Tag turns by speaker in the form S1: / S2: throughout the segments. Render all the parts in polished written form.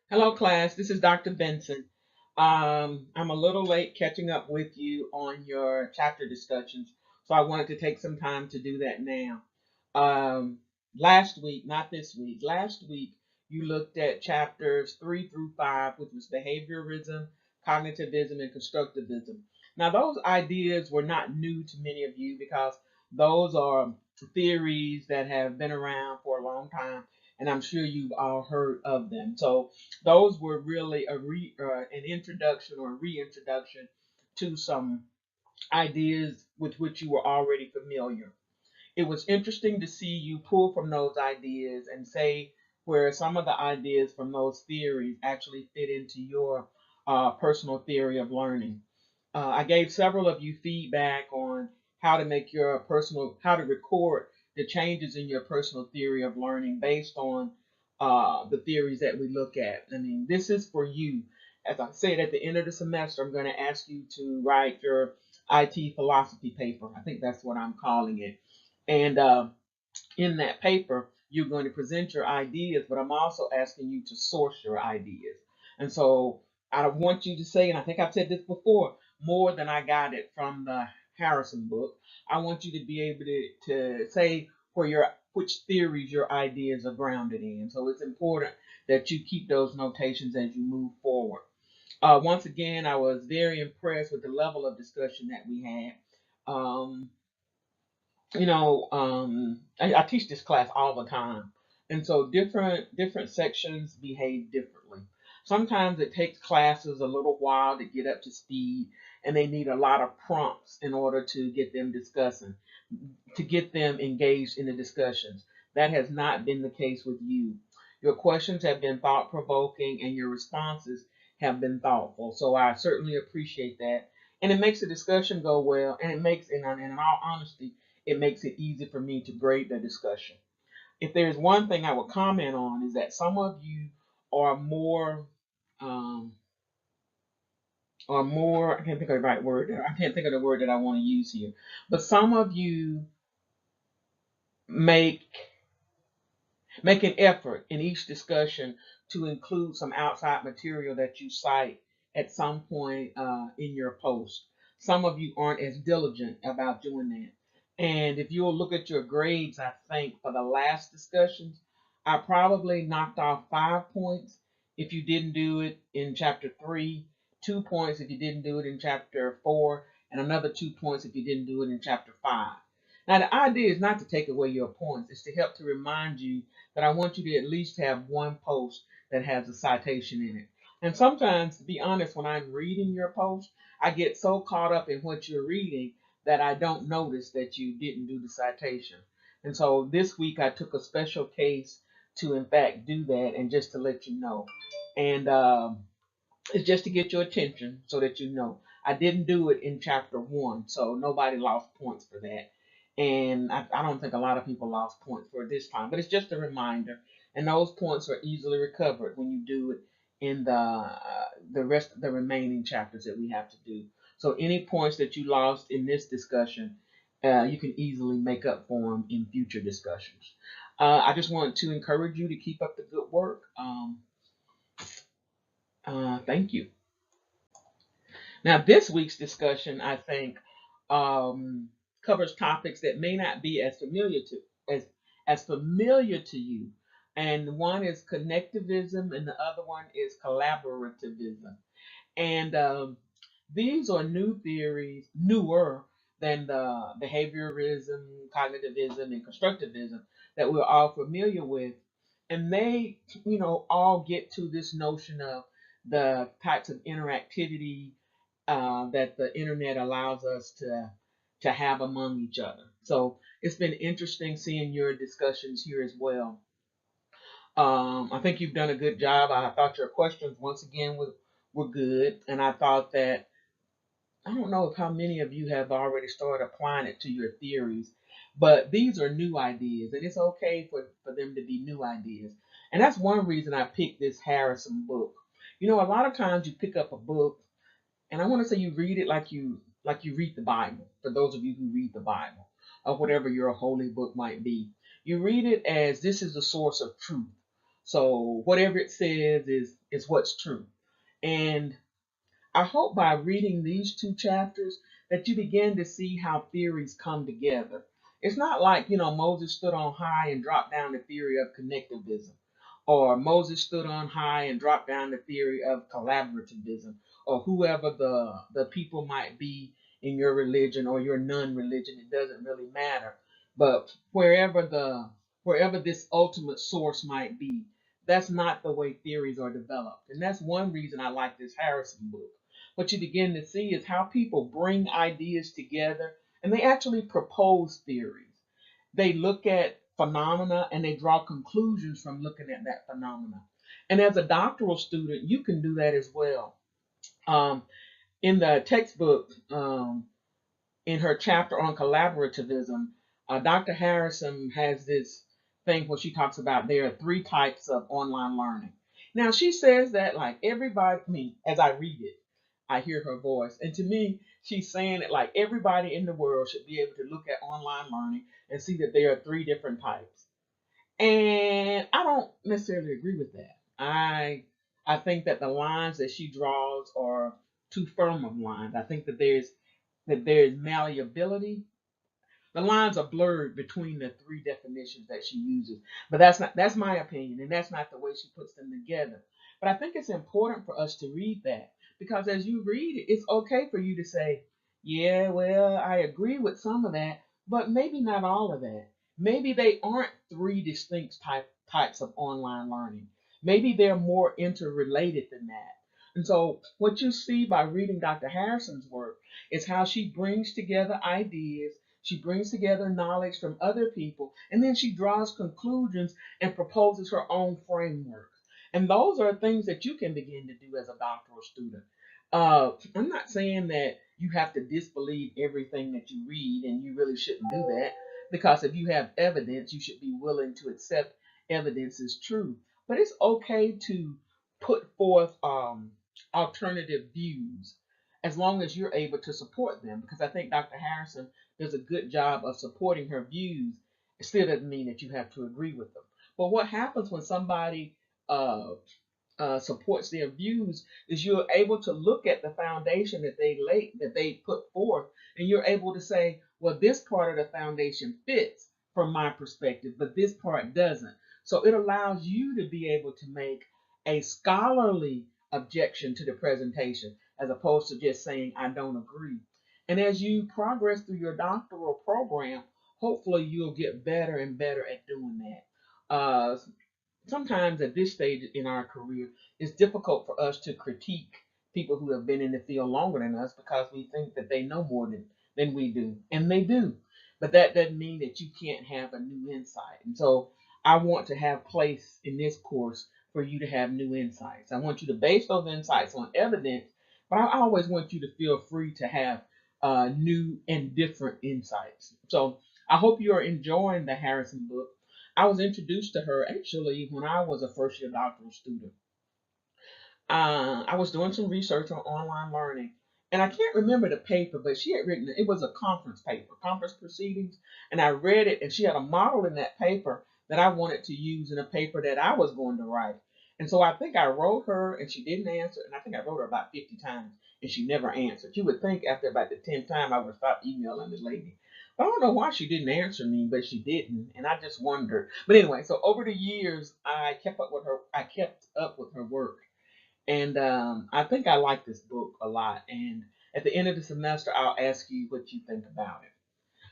S1: Hello, class. This is Dr. Benson. I'm a little late catching up with you on your chapter discussions, so I wanted to take some time to do that now. Um, Last week, not this week, last week, you looked at chapters 3 through 5, which was behaviorism, cognitivism, and constructivism. Now, those ideas were not new to many of you because those are theories that have been around for a long time, and I'm sure you've all heard of them. So, those were really an introduction or a reintroduction to some ideas with which you were already familiar. It was interesting to see you pull from those ideas and say where some of the ideas from those theories actually fit into your personal theory of learning. I gave several of you feedback on how to record the changes in your personal theory of learning based on the theories that we look at. I mean, this is for you. As I said at the end of the semester, I'm going to ask you to write your IT philosophy paper. I think that's what I'm calling it. And in that paper, you're going to present your ideas, but I'm also asking you to source your ideas. And so I want you to say, and I think I've said this before, more than I got it from the Harrison book. I want you to be able to say where your which theories your ideas are grounded in. So it's important that you keep those notations as you move forward. Once again, I was very impressed with the level of discussion that we had. Um, I teach this class all the time, and so different sections behave differently. Sometimes it takes classes a little while to get up to speed, and they need a lot of prompts in order to get them discussing, to get them engaged in the discussions. That has not been the case with you. Your questions have been thought provoking, and your responses have been thoughtful. So I certainly appreciate that, and it makes the discussion go well, and in all honesty, it makes it easy for me to grade the discussion. If there's one thing I would comment on is that some of you are um, I can't think of the right word. I can't think of the word that I want to use here. But some of you make make an effort in each discussion to include some outside material that you cite at some point in your post. Some of you aren't as diligent about doing that. And if you'll look at your grades, I think for the last discussions, I probably knocked off 5 points if you didn't do it in chapter 3, 2 points if you didn't do it in chapter 4, and another 2 points if you didn't do it in chapter 5. Now, the idea is not to take away your points, it's to help to remind you that I want you to at least have one post that has a citation in it. And sometimes, to be honest, when I'm reading your post, I get so caught up in what you're reading that I don't notice that you didn't do the citation. And so this week I took a special case to, in fact, do that and just to let you know. And it's just to get your attention so that you know. I didn't do it in chapter 1, so nobody lost points for that. And I don't think a lot of people lost points for it this time, but it's just a reminder. And those points are easily recovered when you do it in the rest of the remaining chapters that we have to do. So any points that you lost in this discussion, you can easily make up for them in future discussions. I just want to encourage you to keep up the good work. Thank you. Now, this week's discussion, I think, um, covers topics that may not be as familiar to you. And one is connectivism, and the other one is collaborativism. And these are new theories, newer than the behaviorism, cognitivism, and constructivism that we're all familiar with. And they, all get to this notion of the types of interactivity that the internet allows us to have among each other. So it's been interesting seeing your discussions here as well. I think you've done a good job. I thought your questions once again were good, and I thought that I don't know if how many of you have already started applying it to your theories, but these are new ideas, and it's okay for them to be new ideas. And that's one reason I picked this Harrison book. A lot of times you pick up a book and I want to say you read it like you read the Bible. For those of you who read the Bible or whatever your holy book might be, you read it as this is the source of truth. So whatever it says is what's true. And I hope by reading these two chapters that you begin to see how theories come together. It's not like, Moses stood on high and dropped down the theory of connectivism, or Moses stood on high and dropped down the theory of collaborativism, or whoever the people might be in your religion or your non-religion. It doesn't really matter. But wherever this ultimate source might be, that's not the way theories are developed. And that's one reason I like this Harrison book. What you begin to see is how people bring ideas together and they actually propose theories. They look at phenomena and they draw conclusions from looking at that phenomena. And as a doctoral student, you can do that as well. Um, in the textbook, in her chapter on collaborativism, Dr. Harrison has this thing where she talks about there are three types of online learning. Now, she says that like everybody, I mean, as I read it, I hear her voice. And to me, she's saying that like everybody in the world should be able to look at online learning and see that there are three different types. And I don't necessarily agree with that. I think that the lines that she draws are too firm of lines. I think that there is malleability. The lines are blurred between the three definitions that she uses. But that's my opinion, and that's not the way she puts them together. But I think it's important for us to read that because as you read it, it's okay for you to say, yeah, well, I agree with some of that, but maybe not all of that. Maybe they aren't three distinct types of online learning. Maybe they're more interrelated than that. And so, what you see by reading Dr. Harrison's work is how she brings together ideas, she brings together knowledge from other people, and then she draws conclusions and proposes her own framework. And those are things that you can begin to do as a doctoral student. I'm not saying that you have to disbelieve everything that you read, and you really shouldn't do that, because if you have evidence, you should be willing to accept evidence as true. But it's okay to put forth alternative views as long as you're able to support them, because I think Dr. Harrison does a good job of supporting her views. It still doesn't mean that you have to agree with them. But what happens when somebody uh, supports their views is you're able to look at the foundation that they put forth, and you're able to say, well, this part of the foundation fits from my perspective, but this part doesn't. So it allows you to be able to make a scholarly objection to the presentation as opposed to just saying I don't agree. And as you progress through your doctoral program, hopefully you'll get better and better at doing that. Sometimes at this stage in our career, it's difficult for us to critique people who have been in the field longer than us because we think that they know more than we do. And they do. But that doesn't mean that you can't have a new insight. And so I want to have place in this course for you to have new insights. I want you to base those insights on evidence, but I always want you to feel free to have new and different insights. So I hope you are enjoying the Harrison book. I was introduced to her actually when I was a first year doctoral student. I was doing some research on online learning, and I can't remember the paper, but she had written it was a conference paper, conference proceedings, and I read it, and she had a model in that paper that I wanted to use in a paper that I was going to write. And so I think I wrote her, and she didn't answer, and I think I wrote her about 50 times, and she never answered. You would think after about the 10th time I would stop emailing the lady. I don't know why she didn't answer me, but she didn't, and I just wondered. But anyway, so over the years, I kept up with her. I kept up with her work, and I think I like this book a lot. And at the end of the semester, I'll ask you what you think about it.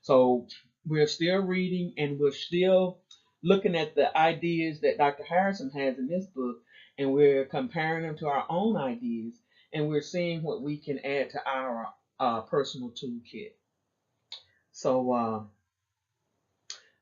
S1: So we're still reading and we're still looking at the ideas that Dr. Harrison has in this book, and we're comparing them to our own ideas, and we're seeing what we can add to our personal toolkit. So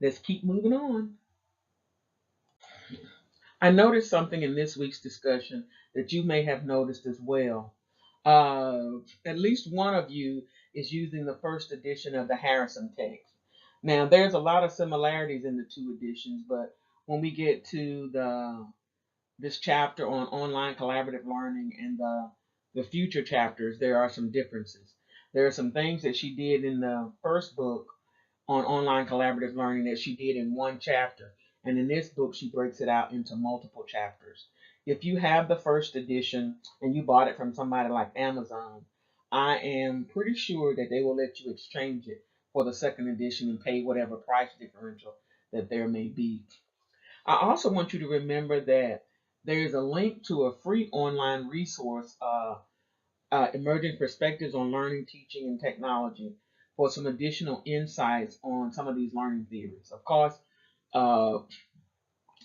S1: let's keep moving on. I noticed something in this week's discussion that you may have noticed as well. At least one of you is using the first edition of the Harrison text. Now, there's a lot of similarities in the two editions, but when we get to this chapter on online collaborative learning and the future chapters, there are some differences. There are some things that she did in the first book on online collaborative learning that she did in one chapter. And in this book, she breaks it out into multiple chapters. If you have the first edition and you bought it from somebody like Amazon, I am pretty sure that they will let you exchange it for the second edition and pay whatever price differential that there may be. I also want you to remember that there is a link to a free online resource, Emerging Perspectives on Learning, Teaching, and Technology, for some additional insights on some of these learning theories. Of course, uh,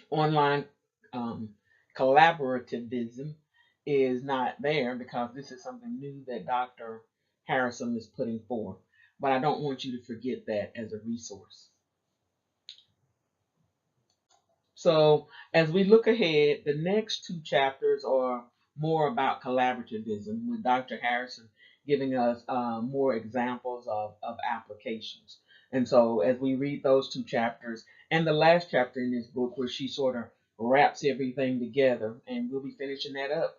S1: online um, collaborativism is not there because this is something new that Dr. Harrison is putting forth. But I don't want you to forget that as a resource. So, as we look ahead, the next two chapters are more about collaborativism, with Dr. Harrison giving us more examples of applications. And so, as we read those two chapters, and the last chapter in this book, where she sort of wraps everything together, and we'll be finishing that up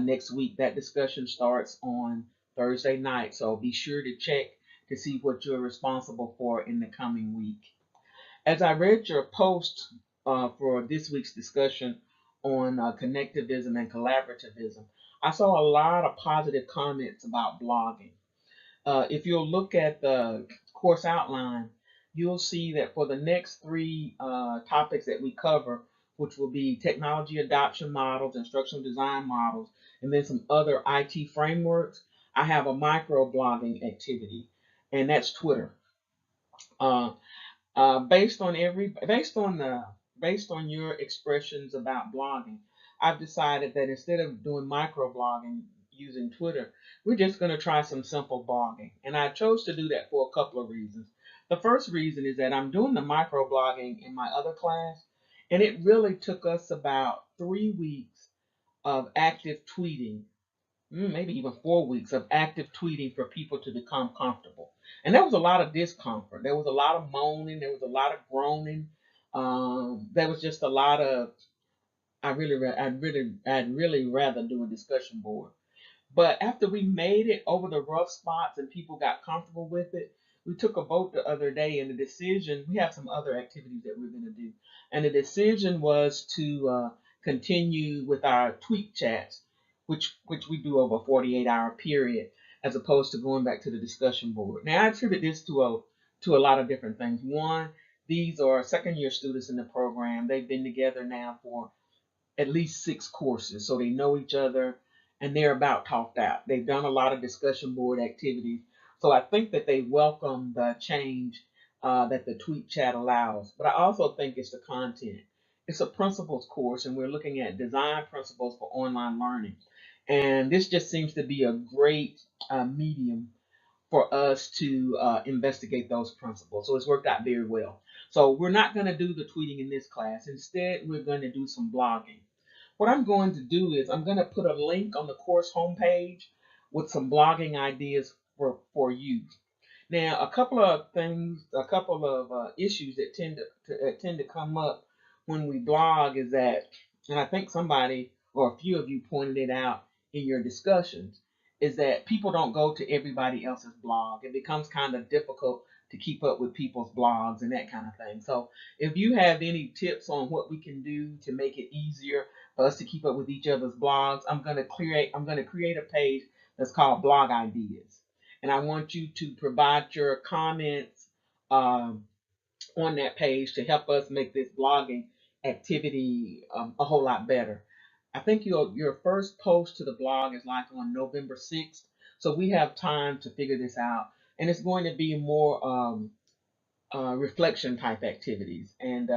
S1: next week. That discussion starts on Thursday night, so be sure to check to see what you're responsible for in the coming week. As I read your post for this week's discussion on connectivism and collaborativism, I saw a lot of positive comments about blogging. If you'll look at the course outline, you'll see that for the next three topics that we cover, which will be technology adoption models, instructional design models, and then some other IT frameworks, I have a micro blogging activity, and that's Twitter. Uh, based on your expressions about blogging, I've decided that instead of doing microblogging using Twitter, we're just going to try some simple blogging. And I chose to do that for a couple of reasons. The first reason is that I'm doing the microblogging in my other class, and it really took us about 3 weeks of active tweeting, maybe even 4 weeks of active tweeting for people to become comfortable. And there was a lot of discomfort. There was a lot of moaning. There was a lot of groaning. There was just a lot of. I'd really rather do a discussion board. But after we made it over the rough spots and people got comfortable with it, we took a vote the other day, and the decision, we have some other activities that we're going to do. And the decision was to continue with our tweet chats, which we do over a 48-hour period, as opposed to going back to the discussion board. Now, I attribute this to a lot of different things. One, these are second year students in the program. They've been together now for at least 6 courses, so they know each other and they're about talked out. They've done a lot of discussion board activities, so I think that they welcome the change that the tweet chat allows. But I also think it's the content. It's a principles course, and we're looking at design principles for online learning. And this just seems to be a great medium for us to investigate those principles. So it's worked out very well. So we're not going to do the tweeting in this class. Instead, we're going to do some blogging. What I'm going to do is I'm going to put a link on the course homepage with some blogging ideas for you. Now, a couple of things, a couple of issues that tend to come up when we blog is that, and I think somebody or a few of you pointed it out in your discussions, is that people don't go to everybody else's blog. It becomes kind of difficult to keep up with people's blogs and that kind of thing. So, if you have any tips on what we can do to make it easier for us to keep up with each other's blogs, I'm going to create a page that's called Blog Ideas, and I want you to provide your comments um, on that page to help us make this blogging activity a whole lot better. I think your first post to the blog is like on November 6th, so we have time to figure this out, and it's going to be more reflection type activities. And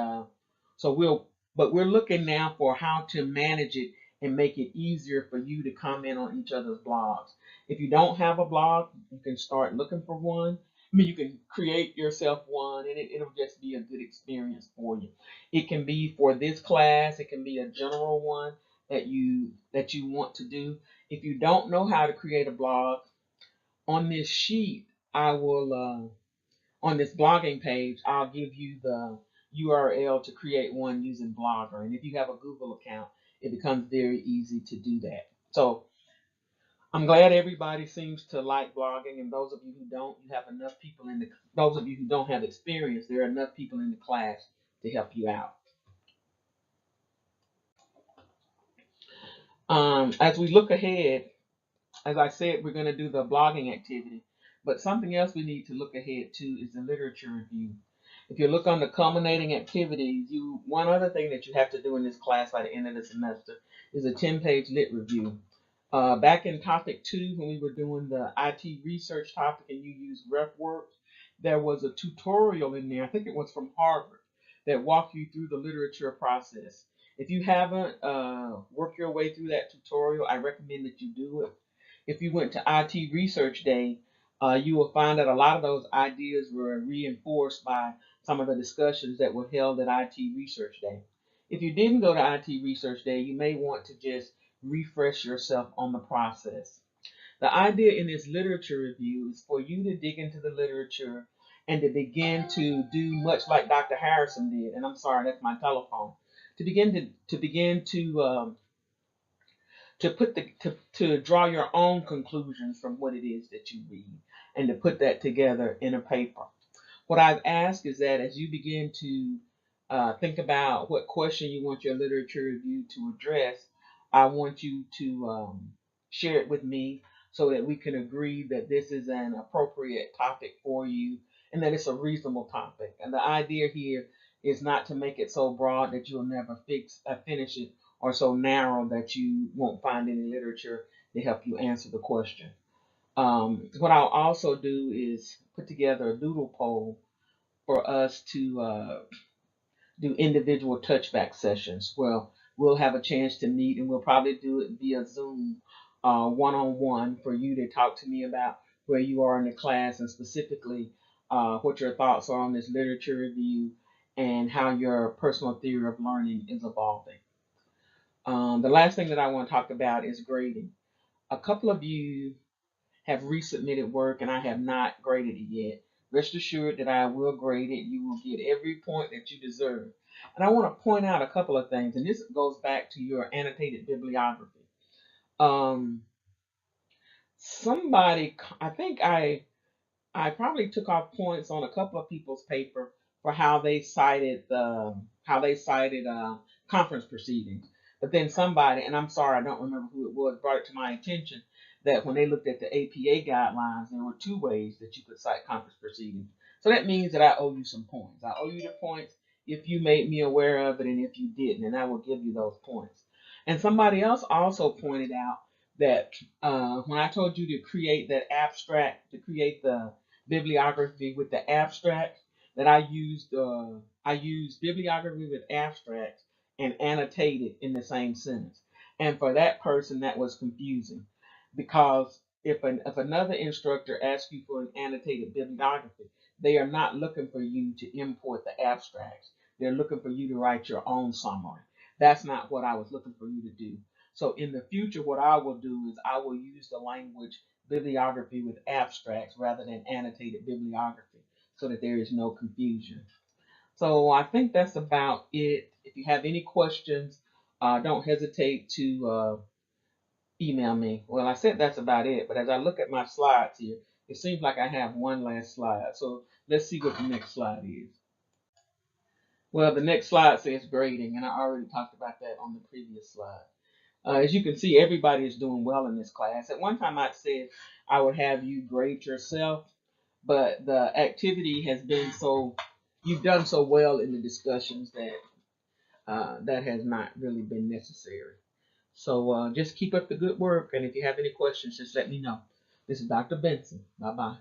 S1: so we're looking now for how to manage it and make it easier for you to comment on each other's blogs. If you don't have a blog, you can start looking for one. I mean, you can create yourself one, and it'll just be a good experience for you. It can be for this class. It can be a general one that you want to do. If you don't know how to create a blog, on this sheet, I will. On this blogging page, I'll give you the URL to create one using Blogger. And if you have a Google account, it becomes very easy to do that. So I'm glad everybody seems to like blogging, and those of you who don't, you have enough people in the those of you who don't have experience, there are enough people in the class to help you out. As we look ahead, as I said, we're going to do the blogging activity, but something else we need to look ahead to is the literature review. If you look on the culminating activities, one other thing that you have to do in this class by the end of the semester is a 10-page lit review. Back in topic 2, when we were doing the IT research topic and you used RefWorks, there was a tutorial in there, I think it was from Harvard, that walked you through the literature process. If you haven't worked your way through that tutorial, I recommend that you do it. If you went to IT Research Day, you will find that a lot of those ideas were reinforced by some of the discussions that were held at IT Research Day. If you didn't go to IT Research Day, you may want to just refresh yourself on the process. The idea in this literature review is for you to dig into the literature and to begin to do much like Dr. Harrison did. And I'm sorry, that's my telephone. To draw your own conclusions from what it is that you read and to put that together in a paper. What I've asked is that as you begin to think about what question you want your literature review to address, I want you to share it with me so that we can agree that this is an appropriate topic for you and that it's a reasonable topic. And the idea here is not to make it so broad that you'll never finish it, or so narrow that you won't find any literature to help you answer the question. What I'll also do is put together a doodle poll for us to do individual touchback sessions. Well, we'll have a chance to meet and we'll probably do it via Zoom, one-on-one, for you to talk to me about where you are in the class and specifically what your thoughts are on this literature review and how your personal theory of learning is evolving. The last thing that I want to talk about is grading. A couple of you have resubmitted work and I have not graded it yet. Rest assured that I will grade it. You will get every point that you deserve. And I want to point out a couple of things, and this goes back to your annotated bibliography. Um, somebody, I think I probably took off points on a couple of people's paper for how they cited conference proceedings. But then somebody, and I'm sorry, I don't remember who it was, brought it to my attention that when they looked at the APA guidelines, there were two ways that you could cite conference proceedings. So that means that I owe you some points. I owe you the points if you made me aware of it and if you didn't, and I will give you those points. And somebody else also pointed out that when I told you to create that abstract, to create the bibliography with the abstract, that I used bibliography with abstract and annotated in the same sentence. And for that person, that was confusing because if another instructor asks you for an annotated bibliography, they are not looking for you to import the abstracts. They're looking for you to write your own summary. That's not what I was looking for you to do. So in the future, what I will do is I will use the language bibliography with abstracts rather than annotated bibliography so that there is no confusion. So I think that's about it. If you have any questions, don't hesitate to email me. Well, I said that's about it, but as I look at my slides here, it seems like I have one last slide. So let's see what the next slide is. Well, the next slide says grading, and I already talked about that on the previous slide. As you can see, everybody is doing well in this class. At one time, I said I would have you grade yourself, but the activity has been you've done so well in the discussions that that has not really been necessary. So just keep up the good work, and if you have any questions, just let me know. This is Dr. Benson. Bye bye.